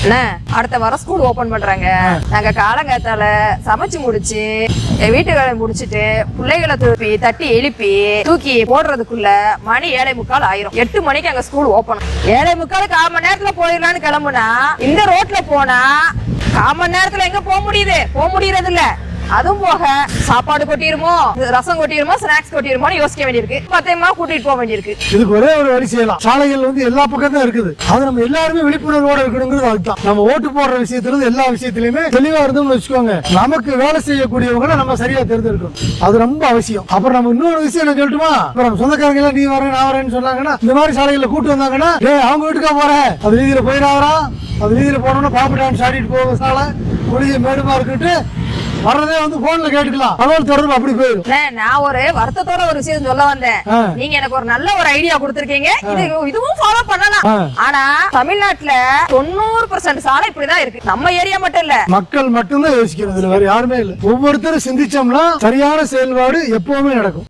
அடுத்த வாரம் school open பண்றாங்க. நாங்க காலங்காத்தால சமைச்சு முடிச்சு வீட்டு வேலை முடிச்சுட்டு பிள்ளைகளை தட்டி எழுப்பி தூக்கி போடுறதுக்குள்ள மணி 7:45 ஆயிரும். 8 மணிக்கு அங்க ஸ்கூல் ஓபன். 7:45 1/4 மணி நேரத்துல போயிடலான்னு கிளம்புனா இந்த ரோட்ல போனா 1/4 மணி நேரத்துல எங்க போக முடியுது? போக முடியறது இல்ல. அதுவும் போக சாப்பாடு கொட்டிருமோ, ரசம் கொட்டிருமோ, ஸ்நாக்ஸ் கொட்டிருமோன்னு யோசிக்க வேண்டியிருக்கு. பத்தியமா கூட்டிட்டு போக வேண்டியிருக்கு. இதுக்கு ஒரே ஒரு வழி செய்யலாம். சாலைகள் எல்லா பக்கம் தான் இருக்குது. அது நம்ம எல்லாருமே விழிப்புணர்வோட இருக்கணுங்கிறது அதுதான். நம்ம ஓட்டு போடுற விஷயத்துல இருந்து எல்லா விஷயத்திலுமே தெளிவா இருந்தோம்னு வச்சுக்கோங்க. நமக்கு வேலை செய்யக்கூடியவங்களை நம்ம சரியா தேர்ந்தெடுக்கணும். அது ரொம்ப அவசியம். அப்புறம் நம்ம இன்னொரு விஷயம் என்ன சொல்லட்டுமா? அப்புறம் சொந்தக்காரங்க எல்லாம் நீ வரேன் நான் வரேன்னு சொன்னாங்கன்னா, இந்த மாதிரி சாலைகள்ல கூட்டு வந்தாங்கன்னா, அவங்க வீட்டுக்கா போறேன் அது வீதியில போயிடாதா, அது வீதியில போனோம்னா பாப்பிட்டான்னு சாடிட்டு போக சாலை ஒளிய மேடுமா இருக்குட்டு வரதே போன்ல கேட்டுக்கலாம். தகவல் தொடர்பு அப்படி போயிடும். நான் ஒரு வருத்தத்தோட ஒரு விஷயம் சொல்ல வந்தேன். நீங்க எனக்கு ஒரு நல்ல ஒரு ஐடியா கொடுத்திருக்கீங்க. இதுவும் ஃபாலோ பண்ணலாம். ஆனா தமிழ்நாட்டுல 90% சாலை இப்படிதான் இருக்கு. நம்ம ஏரியா மட்டும் இல்ல, மக்கள் மட்டும்தான் யோசிக்கிறது, வேற யாருமே இல்ல. ஒவ்வொருத்தரும் சிந்திச்சோம்னா சரியான செயல்பாடு எப்பவுமே நடக்கும்.